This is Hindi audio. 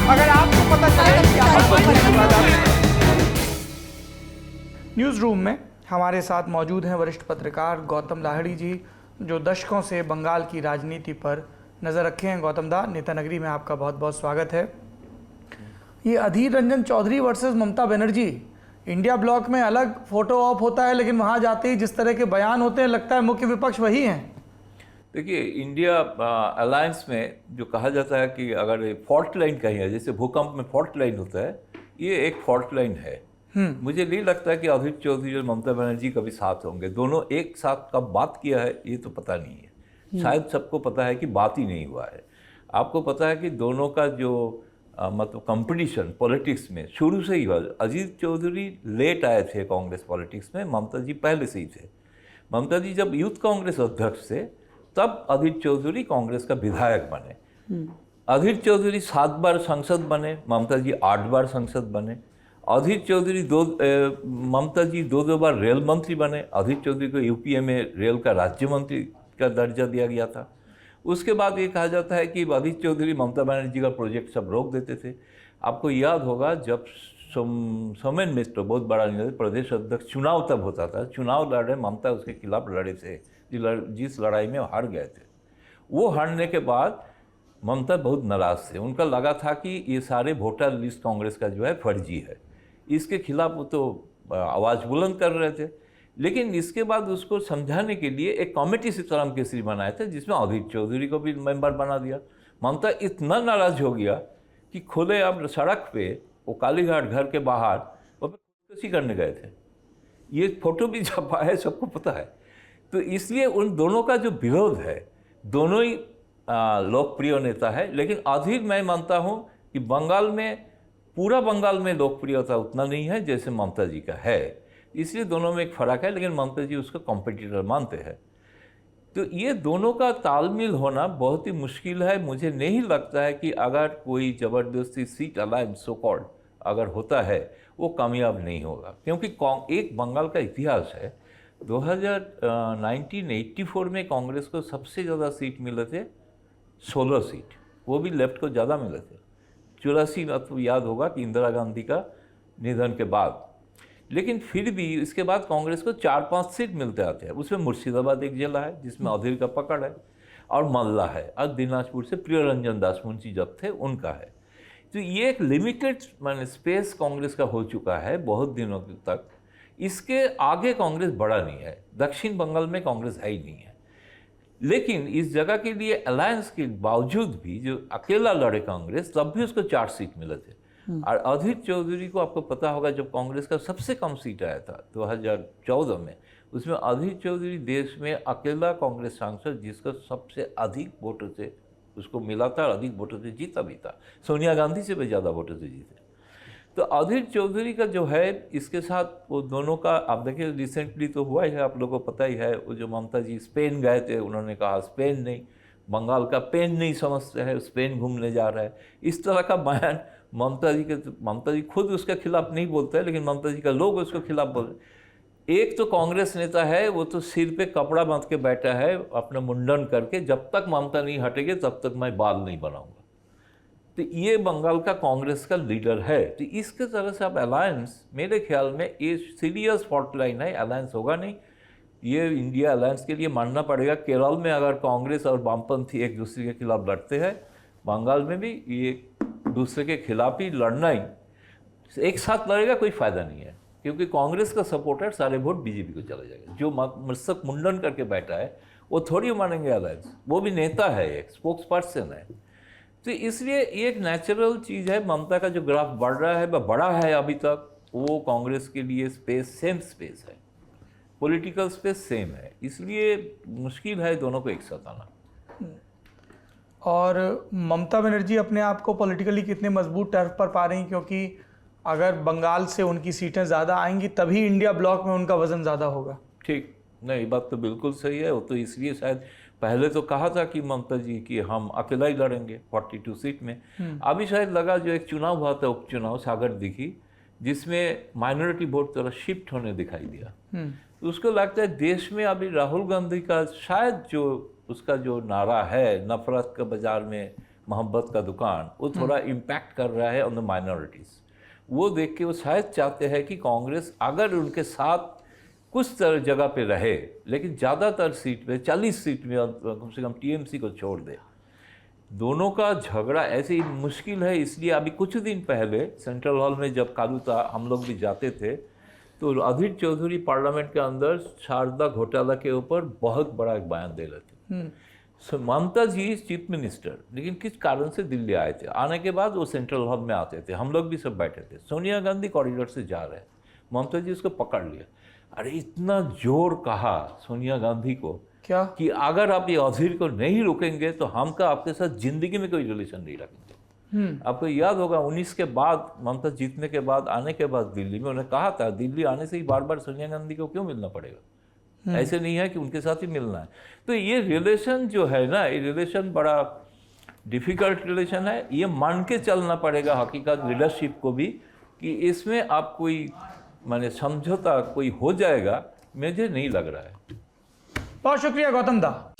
अगर आपको पता चले कि आप न्यूज़ रूम में हमारे साथ मौजूद हैं वरिष्ठ पत्रकार गौतम लाहिड़ी जी, जो दशकों से बंगाल की राजनीति पर नज़र रखे हैं। गौतम दा, नेता नगरी में आपका बहुत बहुत स्वागत है। ये Adhir Ranjan Chaudhary versus Mamata Banerjee, India block में अलग फोटो ऑप होता है, लेकिन वहाँ जाते ही जिस तरह के बयान होते हैं लगता है मुख्य विपक्ष वही हैं। देखिए, इंडिया अलायंस में जो कहा जाता है कि अगर फॉल्ट लाइन कहीं है, जैसे भूकंप में फॉल्ट लाइन होता है, ये एक फॉल्ट लाइन है। मुझे नहीं लगता है कि अधीर चौधरी और ममता बनर्जी कभी साथ होंगे। दोनों एक साथ कब बात किया है ये तो पता नहीं है। शायद सबको पता है कि बात ही नहीं हुआ है। आपको पता है कि दोनों का जो मतलब कंपटीशन पॉलिटिक्स में शुरू से ही हुआ। अधीर चौधरी लेट आए थे कांग्रेस पॉलिटिक्स में, ममता जी पहले से ही थे। ममता जी जब यूथ कांग्रेस अध्यक्ष थे तब अधीर चौधरी कांग्रेस का विधायक बने। अधीर चौधरी 7 बार सांसद बने, ममता जी 8 बार सांसद बने। अधीर चौधरी ममता जी 2 बार रेल मंत्री बने। अधीर चौधरी को यूपीए में रेल का राज्य मंत्री का दर्जा दिया गया था। उसके बाद ये कहा जाता है कि अधीर चौधरी ममता बनर्जी का प्रोजेक्ट सब रोक देते थे। आपको याद होगा जब सोमेन मिश्र बहुत बड़ा प्रदेश अध्यक्ष, चुनाव तब होता था, चुनाव लड़े, ममता उसके खिलाफ लड़े थे, जिस लड़ाई में हार गए थे। वो हारने के बाद ममता बहुत नाराज थे। उनका लगा था कि ये सारे वोटर लिस्ट कांग्रेस का जो है फर्जी है, इसके खिलाफ वो तो आवाज़ बुलंद कर रहे थे। लेकिन इसके बाद उसको समझाने के लिए एक कमेटी सीताराम केसरी बनाए थे, जिसमें अधीर चौधरी को भी मेंबर बना दिया। ममता इतना नाराज हो गया कि खुले अब सड़क पे वो कालीघाट घर के बाहर वो खुदकुशी करने गए थे। ये फोटो भी छपा है, सबको पता है। तो इसलिए उन दोनों का जो विरोध है, दोनों ही लोकप्रिय नेता है। लेकिन अधीर, मैं मानता हूँ कि बंगाल में, पूरा बंगाल में लोकप्रियता उतना नहीं है जैसे ममता जी का है। इसलिए दोनों में एक फ़र्क है, लेकिन ममता जी उसको कॉम्पिटिटर मानते हैं। तो ये दोनों का तालमेल होना बहुत ही मुश्किल है। मुझे नहीं लगता है कि अगर कोई ज़बरदस्ती सीट अलायंस सो कॉल्ड अगर होता है वो कामयाब नहीं होगा, क्योंकि एक बंगाल का इतिहास है। 1984 में कांग्रेस को सबसे ज़्यादा सीट मिले थे, 16 सीट, वो भी लेफ्ट को ज़्यादा मिले थे। 84 आपको याद होगा कि इंदिरा गांधी का निधन के बाद। लेकिन फिर भी इसके बाद कांग्रेस को 4-5 सीट मिलते आते हैं। उसमें मुर्शिदाबाद एक जिला है जिसमें अधीर का पकड़ है, और मालदा है, और दिनाजपुर से प्रिय रंजन दास मुंशी जब थे उनका है। तो ये एक लिमिटेड माने स्पेस कांग्रेस का हो चुका है बहुत दिनों तक। इसके आगे कांग्रेस बड़ा नहीं है। दक्षिण बंगाल में कांग्रेस है ही नहीं है। लेकिन इस जगह के लिए अलायंस के बावजूद भी जो अकेला लड़े कांग्रेस, तब भी उसको 4 सीट मिले थे। और अधीर चौधरी को आपको पता होगा जब कांग्रेस का सबसे कम सीट आया था 2014 में, उसमें अधीर चौधरी देश में अकेला कांग्रेस सांसद जिसका सबसे अधिक वोटों से उसको मिला था, और अधिक वोटों से जीता भी था। सोनिया गांधी से भी ज़्यादा वोटों से जीते। तो अधीर चौधरी का जो है, इसके साथ वो दोनों का, आप देखिए रिसेंटली तो हुआ ही है, आप लोगों को पता ही है, वो जो ममता जी स्पेन गए थे, उन्होंने कहा स्पेन नहीं, बंगाल का पेन नहीं समझते हैं, स्पेन घूमने जा रहा है। इस तरह का बयान ममता जी खुद उसके खिलाफ नहीं बोलते हैं, लेकिन ममता जी का लोग उसके खिलाफ बोलते। एक तो कांग्रेस नेता है, वो तो सिर पे कपड़ा बांध के बैठा है अपना मुंडन करके, जब तक ममता नहीं हटेगी तब तक मैं बाल नहीं बनाऊंगा। तो ये बंगाल का कांग्रेस का लीडर है। तो इसके तरह से अब अलायंस, मेरे ख्याल में ये सीरियस फॉल्ट लाइन है, अलायंस होगा नहीं। ये इंडिया अलायंस के लिए मानना पड़ेगा। केरल में अगर कांग्रेस और वामपंथी एक दूसरे के खिलाफ लड़ते हैं, बंगाल में भी ये दूसरे के खिलाफ ही लड़ना ही, एक साथ लड़ेगा कोई फायदा नहीं है, क्योंकि कांग्रेस का सपोर्टर सारे वोट बीजेपी को चले जाएगा। जो मस्तक मुंडन करके बैठा है वो थोड़ी मानेंगे अलायंस, वो भी नेता है, एक स्पोक्स पर्सन है। तो इसलिए ये एक नेचुरल चीज़ है। ममता का जो ग्राफ बढ़ रहा है, वह बड़ा है अभी तक, वो कांग्रेस के लिए स्पेस, सेम स्पेस है, पॉलिटिकल स्पेस सेम है, इसलिए मुश्किल है दोनों को एक साथ आना। और ममता बनर्जी अपने आप को पॉलिटिकली कितने मजबूत टर्फ पर पा रही हैं, क्योंकि अगर बंगाल से उनकी सीटें ज़्यादा आएंगी तभी इंडिया ब्लॉक में उनका वजन ज़्यादा होगा। ठीक, नहीं, ये बात तो बिल्कुल सही है। वो तो इसलिए शायद पहले तो कहा था कि ममता जी कि हम अकेला ही लड़ेंगे 42 सीट में। अभी शायद लगा जो एक चुनाव हुआ था, उपचुनाव सागर दिखी, जिसमें माइनॉरिटी वोट थोड़ा शिफ्ट होने दिखाई दिया। तो उसको लगता है देश में अभी राहुल गांधी का शायद जो उसका जो नारा है, नफरत का बाजार में मोहब्बत का दुकान, वो थोड़ा इम्पैक्ट कर रहा है ऑन द माइनॉरिटीज़। वो देख के वो शायद चाहते हैं कि कांग्रेस अगर उनके साथ कुछ तरह जगह पे रहे, लेकिन ज़्यादातर सीट पे 40 सीट में कम से कम टीएमसी को छोड़ दे। दोनों का झगड़ा ऐसे ही मुश्किल है, इसलिए अभी कुछ दिन पहले सेंट्रल हॉल में जब चालू था, हम लोग भी जाते थे, तो अधीर चौधरी पार्लियामेंट के अंदर शारदा घोटाला के ऊपर बहुत बड़ा एक बयान दे रहे थे। सो ममता जी चीफ मिनिस्टर, लेकिन किस कारण से दिल्ली आए थे, आने के बाद वो सेंट्रल हॉल में आते थे, हम लोग भी सब बैठे थे। सोनिया गांधी कॉरिडोर से जा रहे हैं, ममता जी उसको पकड़ लिया। अरे इतना जोर कहा सोनिया गांधी को क्या कि अगर आप ये अधीर को नहीं रोकेंगे तो हम का आपके साथ जिंदगी में कोई रिलेशन नहीं रखेंगे। आपको याद होगा 19 के बाद, ममता जीतने के बाद, आने के बाद दिल्ली में उन्होंने कहा था दिल्ली आने से ही बार बार सोनिया गांधी को क्यों मिलना पड़ेगा, ऐसे नहीं है कि उनके साथ ही मिलना है। तो ये रिलेशन जो है ना, ये रिलेशन बड़ा डिफिकल्ट रिलेशन है। ये मान के चलना पड़ेगा हकीकत लीडरशिप को भी कि इसमें आप कोई माने समझौता कोई हो जाएगा, मुझे नहीं लग रहा है। बहुत शुक्रिया गौतम दा।